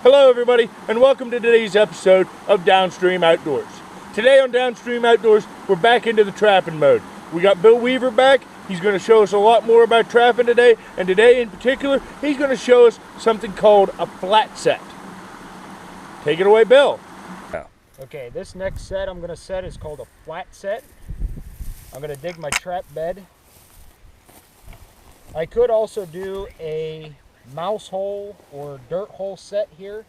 Hello everybody, and welcome to today's episode of DownStream Outdoors. Today on DownStream Outdoors, we're back into the trapping mode. We got Bill Weaver back. He's going to show us a lot more about trapping today, and today in particular, he's going to show us something called a flat set. Take it away, Bill. Okay, this next set I'm going to set is called a flat set. I'm going to dig my trap bed. I could also do a mouse hole or dirt hole set here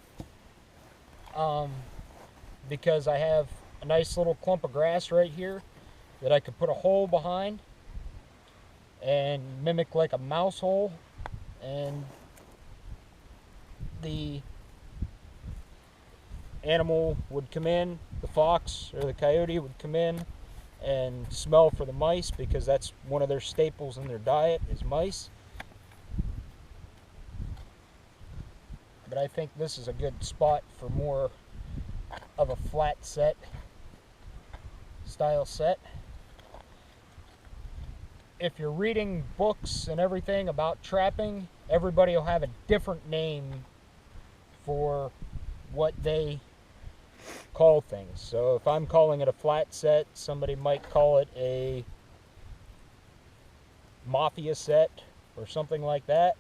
because I have a nice little clump of grass right here that I could put a hole behind and mimic like a mouse hole, and the animal would come in, the fox or the coyote would come in and smell for the mice, because that's one of their staples in their diet is mice. But I think this is a good spot for more of a flat set style set. If you're reading books and everything about trapping, everybody will have a different name for what they call things. So if I'm calling it a flat set, somebody might call it a mafia set or something like that.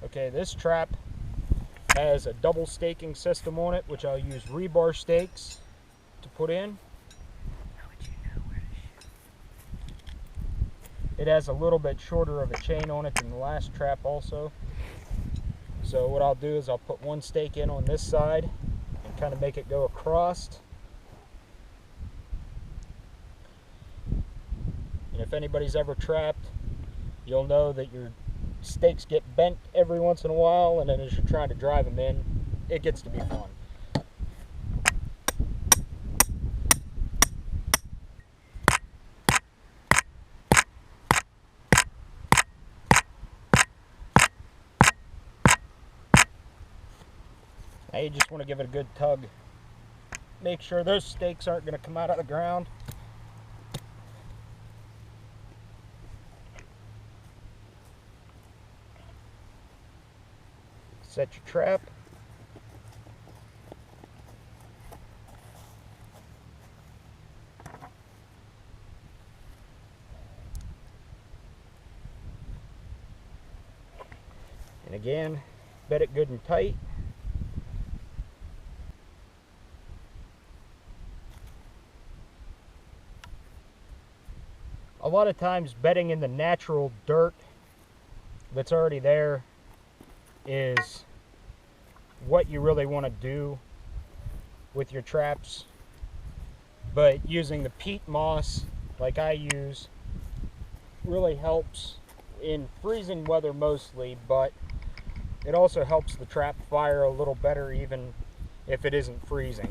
Okay, this trap has a double staking system on it, which I'll use rebar stakes to put in. It has a little bit shorter of a chain on it than the last trap also. So what I'll do is I'll put one stake in on this side and kind of make it go across. And if anybody's ever trapped, you'll know that your stakes get bent every once in a while, and then as you're trying to drive them in, it gets to be fun. Now you just want to give it a good tug. Make sure those stakes aren't going to come out of the ground. Set your trap. And again, bed it good and tight. A lot of times bedding in the natural dirt that's already there is what you really want to do with your traps, but using the peat moss like I use really helps in freezing weather mostly, but it also helps the trap fire a little better even if it isn't freezing.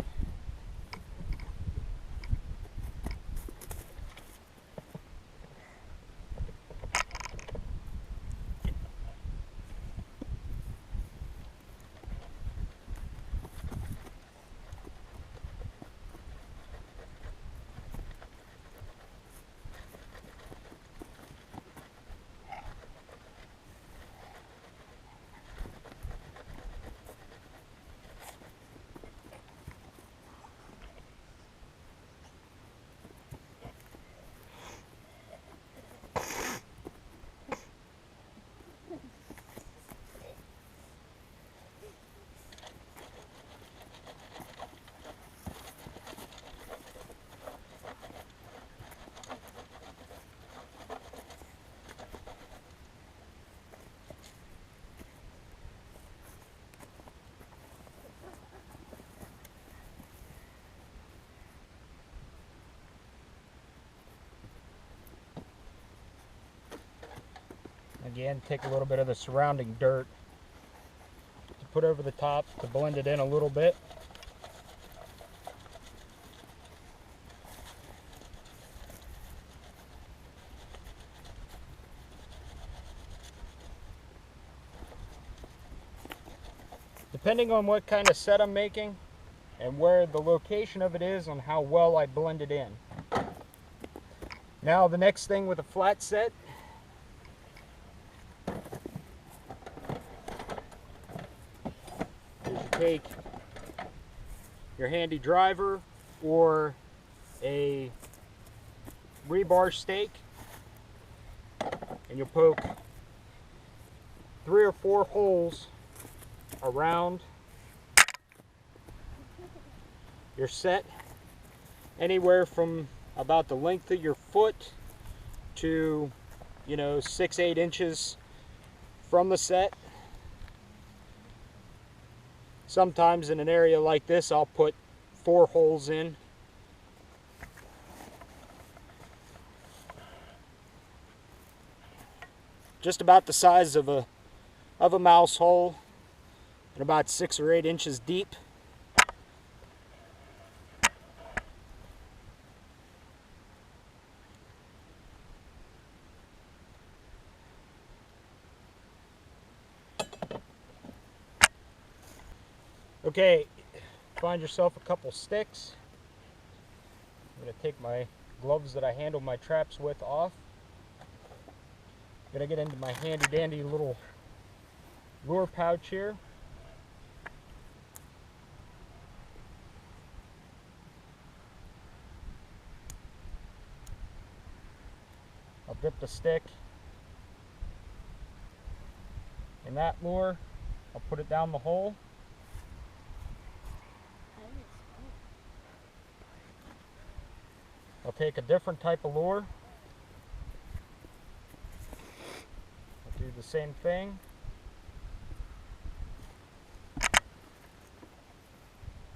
Again, take a little bit of the surrounding dirt to put over the top to blend it in a little bit. Depending on what kind of set I'm making, and where the location of it is on how well I blend it in. Now the next thing with a flat set is you take your handy driver or a rebar stake and you'll poke 3 or 4 holes around your set, anywhere from about the length of your foot to, 6-8 inches from the set. Sometimes in an area like this I'll put 4 holes in. Just about the size of a mouse hole and about 6 or 8 inches deep. Okay, find yourself a couple sticks. I'm going to take my gloves that I handle my traps with off. I'm going to get into my handy dandy little lure pouch here. I'll dip the stick in that lure. I'll put it down the hole. I'll take a different type of lure. I'll do the same thing.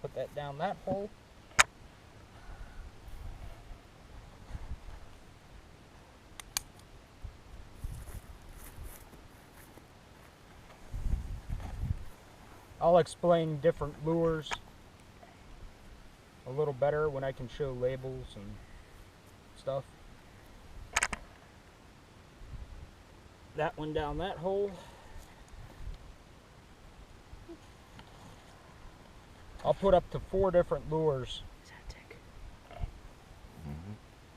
Put that down that hole. I'll explain different lures a little better when I can show labels and stuff. That one down that hole. I'll put up to 4 different lures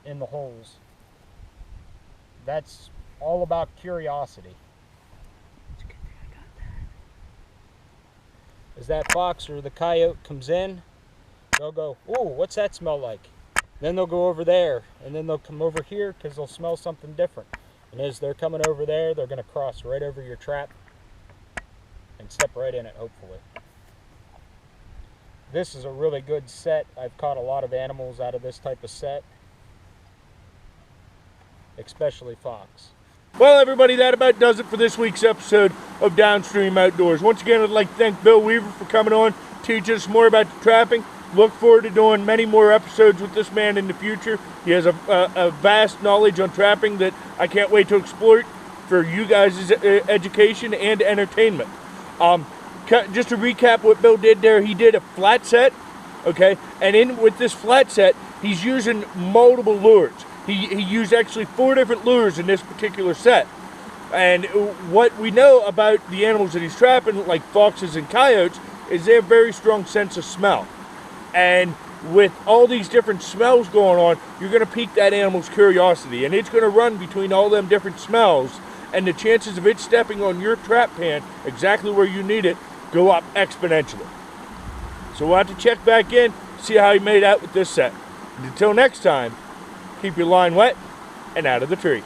in the holes. That's all about curiosity. It's a good thing I got that. As that fox or the coyote comes in, they'll go, "Ooh, what's that smell like?" Then they'll go over there, and then they'll come over here because they'll smell something different. And as they're coming over there, they're going to cross right over your trap and step right in it, hopefully. This is a really good set. I've caught a lot of animals out of this type of set, especially fox. Well, everybody, that about does it for this week's episode of Downstream Outdoors. Once again, I'd like to thank Bill Weaver for coming on, teaching us more about the trapping. Look forward to doing many more episodes with this man in the future. He has a vast knowledge on trapping that I can't wait to exploit for you guys' education and entertainment. Just to recap what Bill did there, he did a flat set, okay? And with this flat set, he's using multiple lures. He used actually 4 different lures in this particular set. And what we know about the animals that he's trapping, like foxes and coyotes, is they have a very strong sense of smell. And with all these different smells going on, you're going to pique that animal's curiosity. And it's going to run between all them different smells. And the chances of it stepping on your trap pan exactly where you need it go up exponentially. So we'll have to check back in, see how he made out with this set. And until next time, keep your line wet and out of the trees.